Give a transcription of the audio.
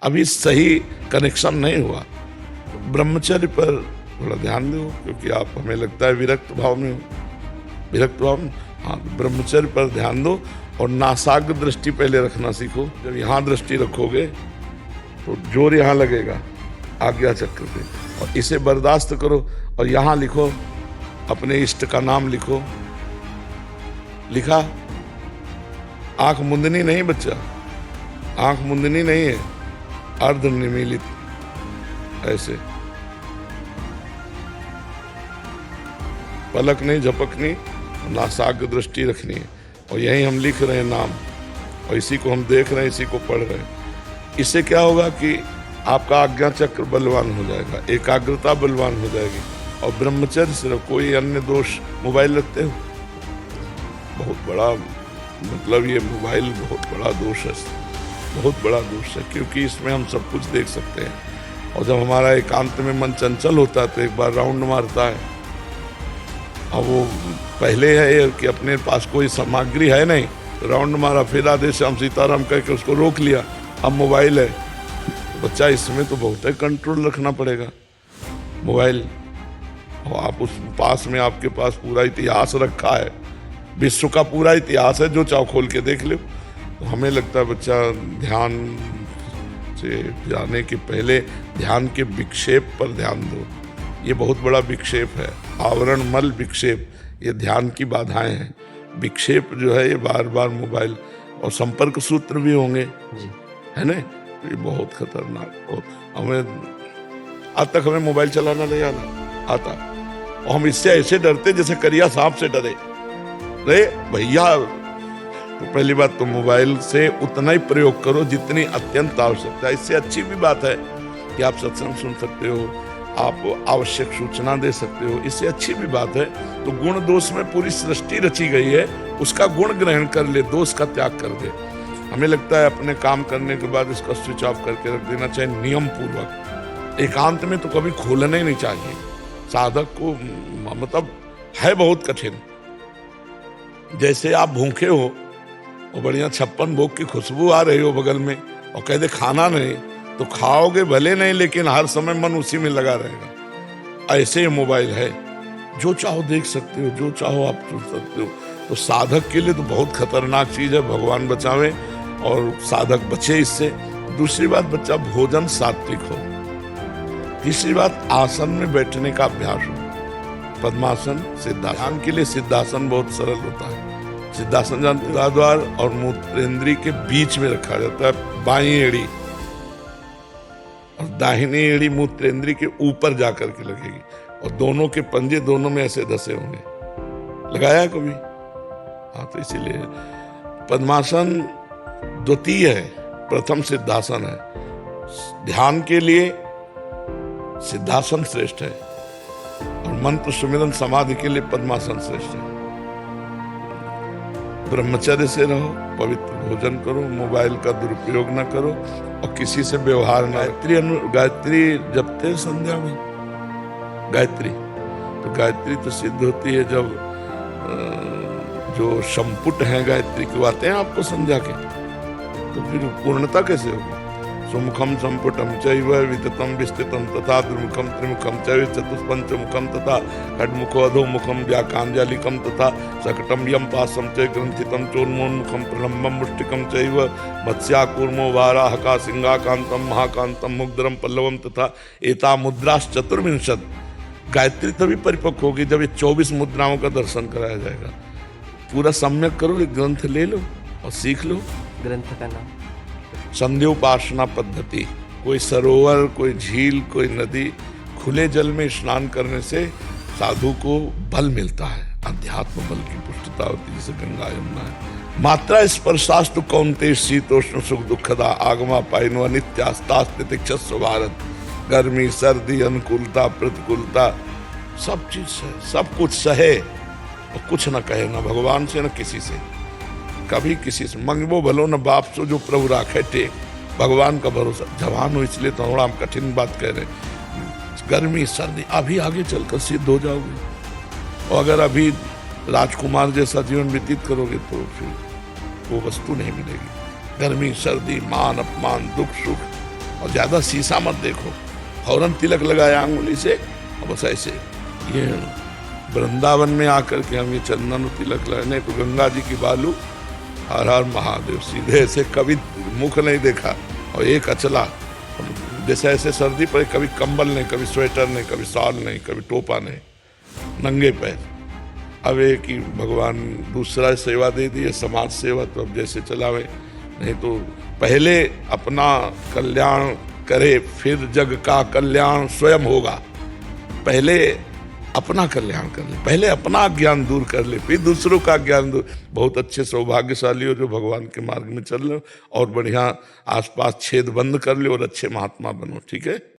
अभी सही कनेक्शन नहीं हुआ। ब्रह्मचर्य पर थोड़ा ध्यान दो, क्योंकि आप हमें लगता है विरक्त भाव में हो। विरक्त भाव में, हाँ, ब्रह्मचर्य पर ध्यान दो और नासाग्र दृष्टि पहले रखना सीखो। जब यहाँ दृष्टि रखोगे तो जोर यहाँ लगेगा आज्ञा चक्र पे, और इसे बर्दाश्त करो। और यहाँ लिखो, अपने इष्ट का नाम लिखो। लिखा? आंख मुंदनी नहीं बच्चा, आंख मुंदनी नहीं है, अर्ध निमीलित ऐसे, पलक नहीं झपकनी, नासाग्र दृष्टि रखनी है। और यही हम लिख रहे हैं नाम, और इसी को हम देख रहे हैं, इसी को पढ़ रहे हैं। इससे क्या होगा कि आपका आज्ञा चक्र बलवान हो जाएगा, एकाग्रता बलवान हो जाएगी। और ब्रह्मचर्य सिर्फ, कोई अन्य दोष, मोबाइल रखते हो, बहुत बड़ा, मतलब ये मोबाइल बहुत बड़ा दोष है, बहुत बड़ा दोष है, क्योंकि इसमें हम सब कुछ देख सकते हैं। और जब हमारा एकांत में मन चंचल होता है तो एक बार राउंड मारता है। अब वो पहले है कि अपने पास कोई सामग्री है नहीं, राउंड मारा, फिर आदेश हम सीताराम कह के उसको रोक लिया, अब मोबाइल है। तो बच्चा इसमें तो बहुत है कंट्रोल रखना पड़ेगा, मोबाइल। और आप उस पास में, आपके पास पूरा इतिहास रखा है, विश्व का पूरा इतिहास है, जो चाहो खोल के देख लो। तो हमें लगता है बच्चा ध्यान से जाने के पहले ध्यान के विक्षेप पर ध्यान दो। ये बहुत बड़ा विक्षेप है, आवरण मल विक्षेप, ये ध्यान की बाधाएं हैं। विक्षेप जो है ये बार बार मोबाइल, और संपर्क सूत्र भी होंगे जी, है ना, ये बहुत खतरनाक। और हमें आज तक हमें मोबाइल चलाना नहीं आता, और हम इससे ऐसे डरते जैसे करिया सांप से डरे। अरे भैया, तो पहली बात तो मोबाइल से उतना ही प्रयोग करो जितनी अत्यंत आवश्यकता है। इससे अच्छी भी बात है कि आप सत्संग सुन सकते हो, आप आवश्यक सूचना दे सकते हो, इससे अच्छी भी बात है। तो गुण दोष में पूरी सृष्टि रची गई है, उसका गुण ग्रहण कर ले, दोष का त्याग कर दे। हमें लगता है अपने काम करने के बाद इसका स्विच ऑफ करके रख देना चाहिए नियम पूर्वक। एकांत में तो कभी खोलना ही नहीं चाहिए। साधक को मतलब है बहुत कठिन। जैसे आप भूखे हो और बढ़िया 56 भोग की खुशबू आ रही हो बगल में, और कह दे खाना नहीं, तो खाओगे भले नहीं, लेकिन हर समय मन उसी में लगा रहेगा। ऐसे ही मोबाइल है, जो चाहो देख सकते हो, जो चाहो आप सुन सकते हो। तो साधक के लिए तो बहुत खतरनाक चीज है, भगवान बचावे और साधक बचे इससे। दूसरी बात, बच्चा भोजन सात्विक हो। तीसरी बात, आसन में बैठने का अभ्यास हो, पद्मासन, सिद्धासन। के लिए सिद्धासन बहुत सरल होता है। सिद्धासन जानते, द्वार और मूत्रेंद्री के बीच में रखा जाता है बाईं एड़ी, और दाहिनी एड़ी मूत्रेंद्री के ऊपर जाकर के लगेगी, और दोनों के पंजे दोनों में ऐसे धसे होंगे। लगाया कभी? हाँ, तो इसीलिए पद्मासन द्वितीय है, प्रथम सिद्धासन है। ध्यान के लिए सिद्धासन श्रेष्ठ है, और मंत्र सुमिरन समाधि के लिए पद्मासन श्रेष्ठ है। ब्रह्मचर्य से रहो, पवित्र भोजन करो, मोबाइल का दुरुपयोग न करो, और किसी से व्यवहार न। गायत्री जपते संध्या में गायत्री, तो गायत्री तो सिद्ध होती है जब जो संपुट हैं गायत्री के आते हैं आपको संध्या के, तो फिर पूर्णता कैसे होगी? सुमुखम संपुटम चैव विततम विस्तृतम तथा द्विमुखम त्रिमुखम चैव चतुष्पंचमुखम तथा खड्मुखो अधोमुखम व्याकांजलिकम तथा सकटम यम पासम च ग्रंथितम चोन्मोन्मुखम प्रलंबम मुष्टिकम चैव मत्स्याकूर्मो वाराहका सिंहाकांतम महाकांतम मुग्धरम पल्लवम तथा एता मुद्रास चतुर्विंशत। गायत्री तभी परिपक्व होगी जब ये 24 मुद्राओं का दर्शन कराया जाएगा। पूरा सम्यक करो, एक ग्रंथ ले लो और सीख लो। ग्रंथ का नाम संध्योपासना पद्धति। कोई सरोवर, कोई झील, कोई नदी, खुले जल में स्नान करने से साधु को बल मिलता है, अध्यात्म बल की पुष्टता होती है, जैसे गंगा यमुना है। मात्रा स्पर्शास्तु कौन्तेय शीतोष्ण सुख दुखदा आगमा पाइनो नित्यास्तास्तितिक्षस्व भारत। गर्मी, सर्दी, अनुकूलता, प्रतिकूलता, सब चीज सहे, सब कुछ सहे, और कुछ न कहे, न भगवान से न किसी से, कभी किसी से मंगबो भलो न बाप सो जो प्रभु राखे टेक। भगवान का भरोसा। जवान हो इसलिए तो थोड़ा हम कठिन बात कह रहे हैं। गर्मी, सर्दी, अभी आगे चलकर सिद्ध हो जाओगे, और अगर अभी राजकुमार जैसा जीवन व्यतीत करोगे तो फिर वो वस्तु नहीं मिलेगी। गर्मी, सर्दी, मान अपमान, दुख सुख, और ज़्यादा शीशा मत देखो, फौरन तिलक लगाया अंगुली से और बस ऐसे। ये वृंदावन में आकर के हम ये चंदन तिलक लगाने तो गंगा जी की बालू, हर हर महादेव, सीधे ऐसे कभी मुख नहीं देखा और एक अचला, जैसे ऐसे सर्दी पड़े, कभी कंबल नहीं, कभी स्वेटर नहीं, कभी शॉल नहीं, कभी टोपा नहीं, नंगे पैर। अब एक ही भगवान दूसरा सेवा दे दिए, समाज सेवा, तो अब जैसे चलावे, नहीं तो पहले अपना कल्याण करे फिर जग का कल्याण स्वयं होगा। पहले अपना कल्याण कर ले, पहले अपना ज्ञान दूर कर ले, फिर दूसरों का ज्ञान दूर। बहुत अच्छे सौभाग्यशाली हो जो भगवान के मार्ग में चल रहे हो, और बढ़िया आसपास छेद बंद कर ले और अच्छे महात्मा बनो, ठीक है।